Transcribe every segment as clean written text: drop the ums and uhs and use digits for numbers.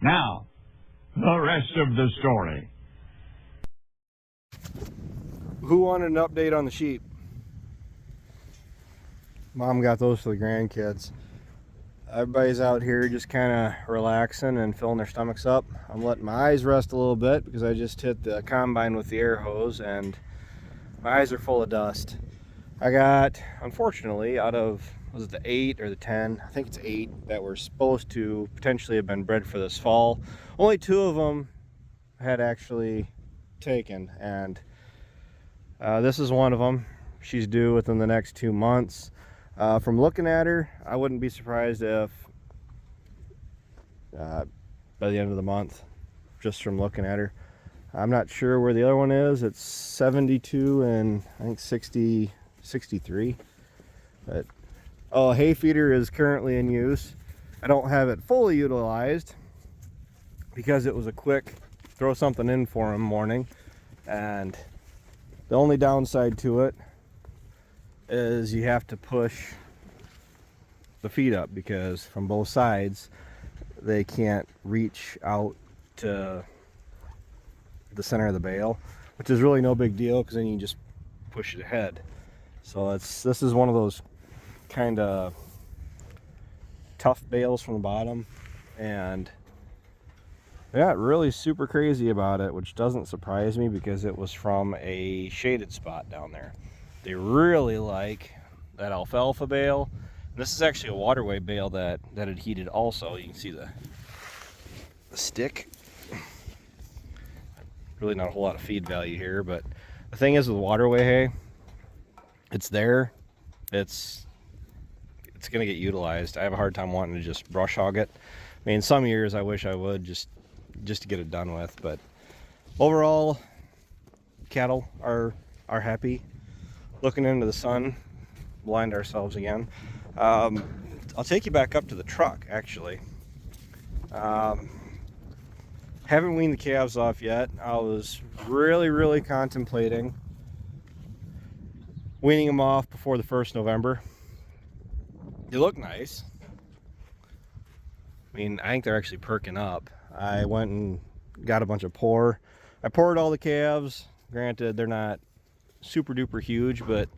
Now, the rest of the story. Who wanted an update on the sheep? Mom got those for the grandkids. Everybody's out here just kind of relaxing and filling their stomachs up. I'm letting my eyes rest a little bit because I just hit the combine with the air hose and my eyes are full of dust. I got, unfortunately, out of, was it the 8 or the 10? I think it's 8 that were supposed to potentially have been bred for this fall. Only 2 of them had actually taken, and this is one of them. She's due within the next 2 months. From looking at her, I wouldn't be surprised if by the end of the month, just from looking at her. I'm not sure where the other one is. It's 72 and I think 63. But oh, hay feeder is currently in use. I don't have it fully utilized because it was a quick throw something in for him morning, and the only downside to it is you have to push the feet up because from both sides they can't reach out to the center of the bale, which is really no big deal because then you can just push it ahead. So this is one of those kind of tough bales from the bottom, and they got really super crazy about it, which doesn't surprise me because it was from a shaded spot down there. They really like that alfalfa bale. This is actually a waterway bale that had heated also. You can see the stick. Really not a whole lot of feed value here, but the thing is with waterway hay, it's there. It's gonna get utilized. I have a hard time wanting to just brush hog it. I mean, some years I wish I would just to get it done with, but overall cattle are happy. Looking into the sun, blind ourselves again. I'll take you back up to the truck actually. Haven't weaned the calves off yet. I was really contemplating weaning them off before the 1st November. They look nice. I mean, I think they're actually perking up. I went and got a bunch of pour. I poured all the calves. Granted, they're not super duper huge, but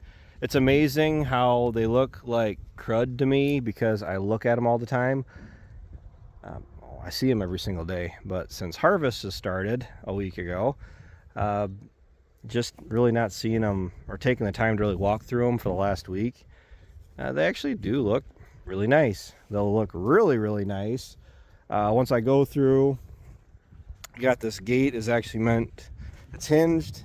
it's amazing how they look like crud to me because I look at them all the time. I see them every single day, but since harvest has started a week ago, just really not seeing them or taking the time to really walk through them for the last week. They actually do look really nice. They'll look really nice once I go through. Got this gate is actually meant, it's hinged.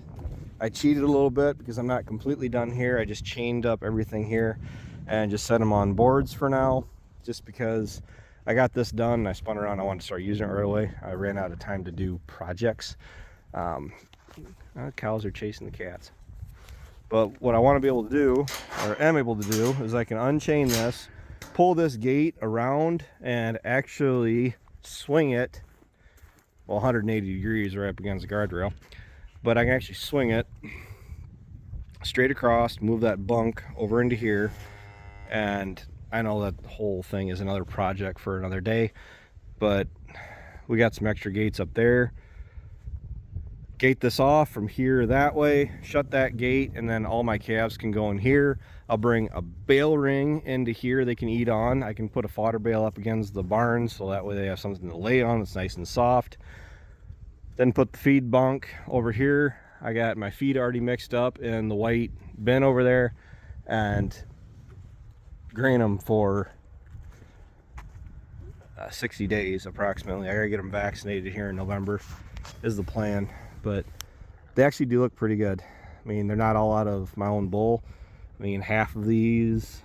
I cheated a little bit because I'm not completely done here. I just chained up everything here and just set them on boards for now, just because I got this done and I spun around. I wanted to start using it right away. I ran out of time to do projects. Cows are chasing the cats. But what I want to be able to do, or am able to do, is I can unchain this, pull this gate around, and actually swing it, well, 180 degrees right up against the guardrail. But I can actually swing it straight across, move that bunk over into here, and I know that the whole thing is another project for another day, but we got some extra gates up there. Gate this off from here that way, shut that gate, and then all my calves can go in here. I'll bring a bale ring into here they can eat on. I can put a fodder bale up against the barn so that way they have something to lay on that's nice and soft. Then put the feed bunk over here. I got my feed already mixed up in the white bin over there, and grain them for 60 days approximately. I gotta get them vaccinated here in November is the plan, but they actually do look pretty good. I mean, they're not all out of my own bull. I mean, half of these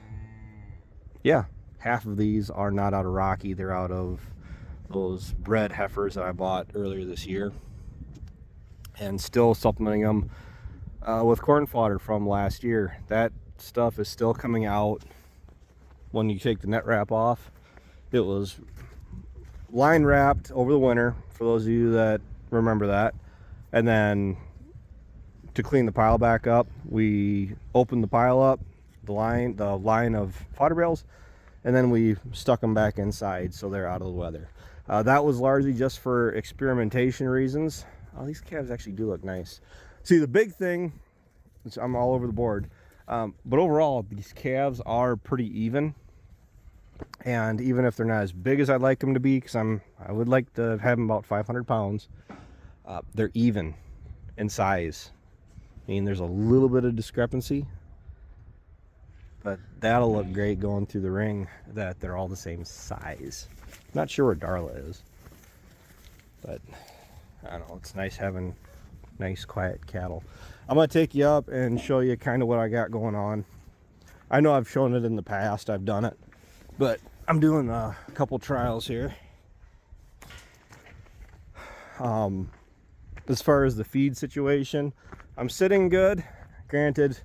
are not out of Rocky. They're out of those bred heifers that I bought earlier this year, and still supplementing them with corn fodder from last year. That stuff is still coming out when you take the net wrap off. It was line wrapped over the winter, for those of you that remember that, and then to clean the pile back up, we opened the pile up, the line of fodder bales, and then we stuck them back inside so they're out of the weather. That was largely just for experimentation reasons. Oh, these calves actually do look nice. See, the big thing, which I'm all over the board, but overall these calves are pretty even. And even if they're not as big as I'd like them to be, because I would like to have them about 500 pounds, they're even in size. I mean, there's a little bit of discrepancy, but that'll look great going through the ring that they're all the same size. Not sure where Darla is, but I don't know, it's nice having nice quiet cattle. I'm gonna take you up and show you kind of what I got going on. I know I've shown it in the past, I've done it, but I'm doing a couple trials here. As far as the feed situation, I'm sitting good. Granted,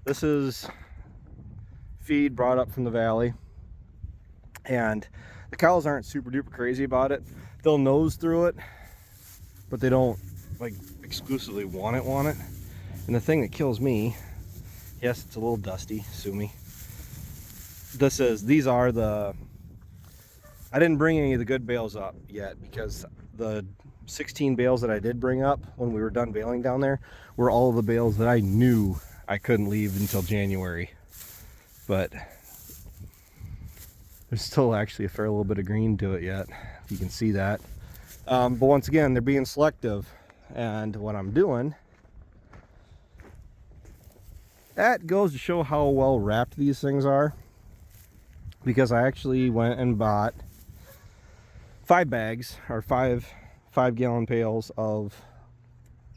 this is feed brought up from the valley, and the cows aren't super duper crazy about it. They'll nose through it, but they don't like exclusively want it. And the thing that kills me, yes, it's a little dusty, sue me. These are the, I didn't bring any of the good bales up yet, because the 16 bales that I did bring up when we were done baling down there were all of the bales that I knew I couldn't leave until January. But there's still actually a fair little bit of green to it yet, if you can see that. But once again, they're being selective, and what I'm doing, that goes to show how well wrapped these things are, because I actually went and bought 5 bags, or 5-gallon pails of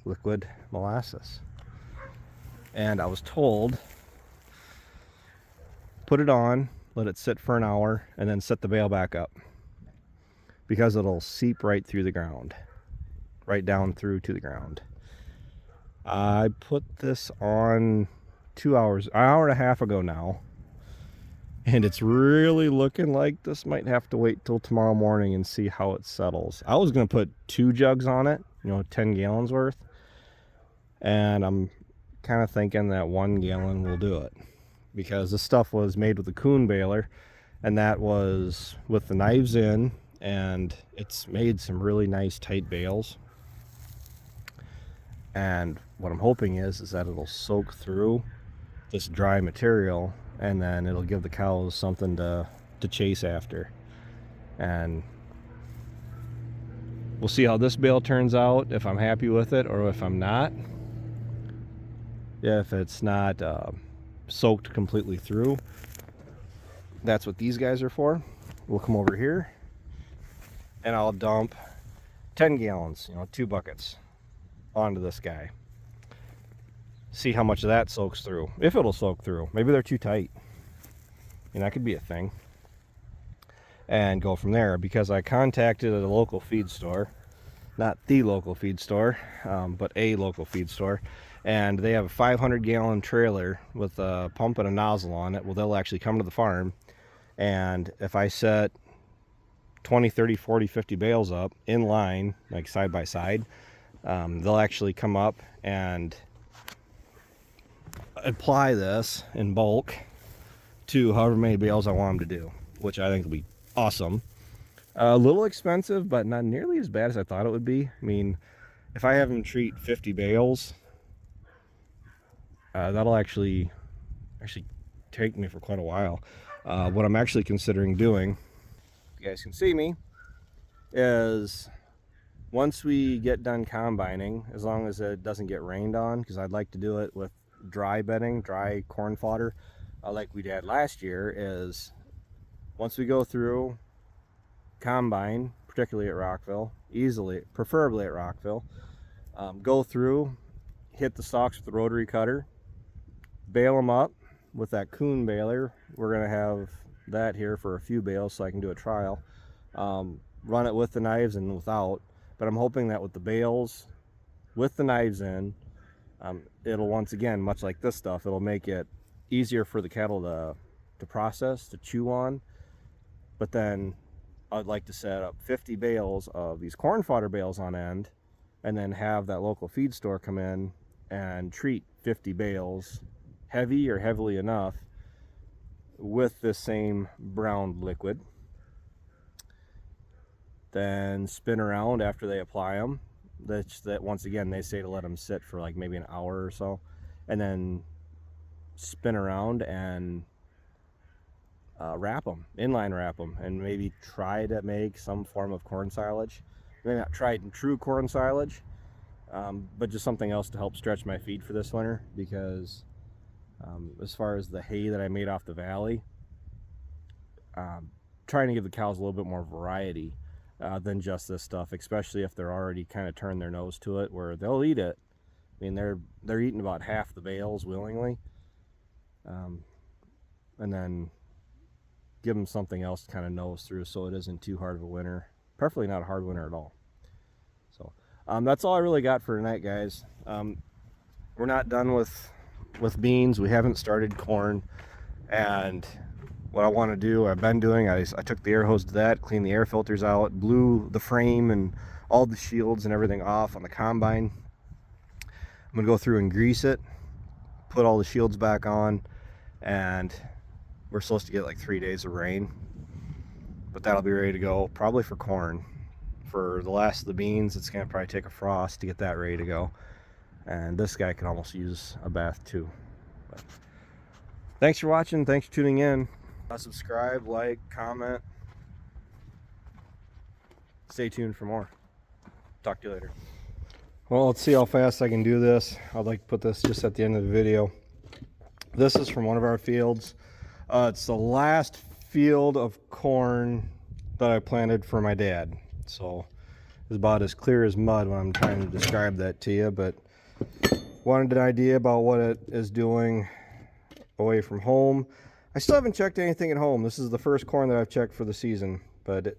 liquid molasses, and I was told put it on, let it sit for an hour, and then set the bale back up, because it'll seep right through the ground, right down through to the ground. I put this on 2 hours, an hour and a half ago now, and it's really looking like this might have to wait till tomorrow morning and see how it settles. I was going to put 2 jugs on it, 10 gallons worth, and I'm kind of thinking that 1 gallon will do it, because this stuff was made with a coon baler, and that was with the knives in, and it's made some really nice tight bales. And what I'm hoping is that it'll soak through this dry material, and then it'll give the cows something to chase after. And we'll see how this bale turns out, if I'm happy with it or if I'm not. If it's not soaked completely through, that's what these guys are for. We'll come over here and I'll dump 10 gallons, 2 buckets onto this guy. See how much of that soaks through, if it'll soak through. Maybe they're too tight, and that could be a thing, and go from there. Because I contacted a local feed store, not the local feed store, but a local feed store, and they have a 500-gallon trailer with a pump and a nozzle on it. Well, they'll actually come to the farm, and if I set 20, 30, 40, 50 bales up in line, like side by side, they'll actually come up and apply this in bulk to however many bales I want them to do, which I think will be awesome. A little expensive, but not nearly as bad as I thought it would be. I mean, if I have them treat 50 bales, that'll actually take me for quite a while. What I'm actually considering doing, if you guys can see me, is once we get done combining, as long as it doesn't get rained on, because I'd like to do it with dry bedding, dry corn fodder, like we did last year, is once we go through combine, particularly at Rockville, preferably at Rockville, go through, hit the stalks with the rotary cutter, bale them up with that coon baler. We're going to have that here for a few bales so I can do a trial. Run it with the knives and without, but I'm hoping that with the bales with the knives in, it'll, once again, much like this stuff, it'll make it easier for the cattle to process, to chew on. But then I'd like to set up 50 bales of these corn fodder bales on end, and then have that local feed store come in and treat 50 bales, heavy or heavily enough, with this same brown liquid. then spin around after they apply them. That once again, they say to let them sit for like maybe an hour or so, and then spin around and wrap them, inline wrap them, and maybe try to make some form of corn silage. Maybe not tried and true corn silage, but just something else to help stretch my feed for this winter, because as far as the hay that I made off the valley, trying to give the cows a little bit more variety than just this stuff, especially if they're already kind of turned their nose to it, where they'll eat it. I mean, they're eating about half the bales willingly, and then give them something else to kind of nose through, so it isn't too hard of a winter. Preferably not a hard winter at all. So that's all I really got for tonight, guys. We're not done with beans. We haven't started corn, and what I want to do, I've been doing, I took the air hose to that, cleaned the air filters out, blew the frame and all the shields and everything off on the combine. I'm gonna go through and grease it, put all the shields back on, and we're supposed to get like 3 days of rain, but that'll be ready to go probably for corn. For the last of the beans, it's gonna probably take a frost to get that ready to go, and this guy could almost use a bath too. But thanks for watching, thanks for tuning in. Subscribe, like, comment. Stay tuned for more. Talk to you later. Well, let's see how fast I can do this. I'd like to put this just at the end of the video. This is from one of our fields. It's the last field of corn that I planted for my dad. So it's about as clear as mud when I'm trying to describe that to you, but wanted an idea about what it is doing away from home. I still haven't checked anything at home. This is the first corn that I've checked for the season, but it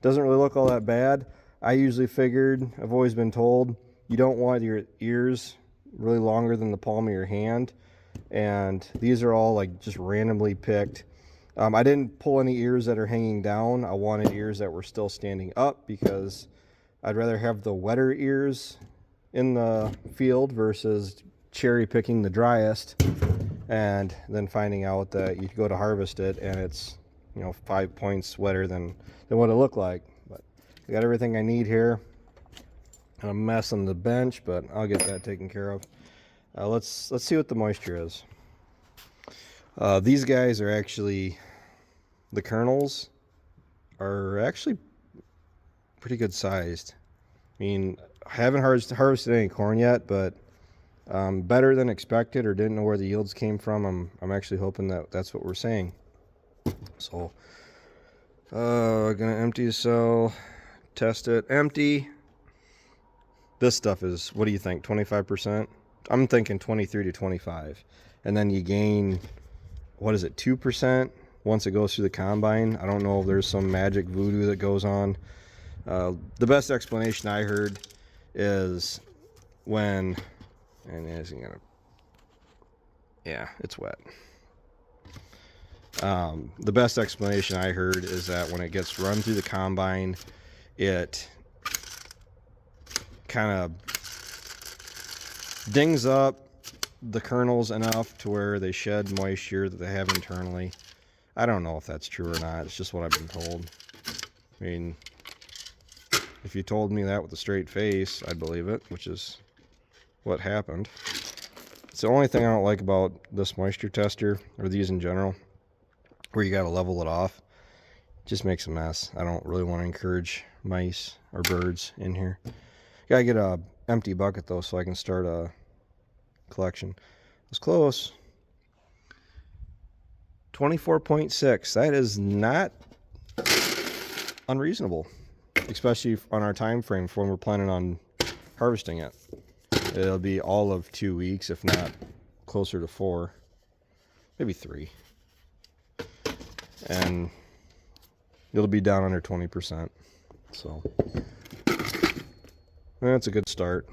doesn't really look all that bad. I usually figured, I've always been told, you don't want your ears really longer than the palm of your hand, and these are all like just randomly picked. I didn't pull any ears that are hanging down. I wanted ears that were still standing up, because I'd rather have the wetter ears in the field versus cherry picking the driest and then finding out that you go to harvest it and it's, you know, 5 points wetter than what it looked like. But I got everything I need here. A mess on the bench, but I'll get that taken care of. Let's see what the moisture is. These guys are actually, the kernels are actually pretty good sized. I mean, I haven't harvested any corn yet, but better than expected, or didn't know where the yields came from. I'm actually hoping that that's what we're saying. So gonna empty the cell, test it, empty. This stuff is, what do you think, 25%? I'm thinking 23 to 25, and then you gain, what is it, 2% once it goes through the combine. I don't know if there's some magic voodoo that goes on. The best explanation I heard is when, and it isn't gonna, yeah, it's wet. The best explanation I heard is that when it gets run through the combine, it kind of dings up the kernels enough to where they shed moisture that they have internally. I don't know if that's true or not. It's just what I've been told. I mean, if you told me that with a straight face, I'd believe it, which is what happened. It's the only thing I don't like about this moisture tester, or these in general, where you got to level it off. It just makes a mess. I don't really want to encourage mice or birds in here. Gotta get a empty bucket though, so I can start a collection. It's close. 24.6. That is not unreasonable, especially on our time frame for when we're planning on harvesting it. It'll be all of 2 weeks, if not closer to 4, maybe 3, and it'll be down under 20%. So that's a good start.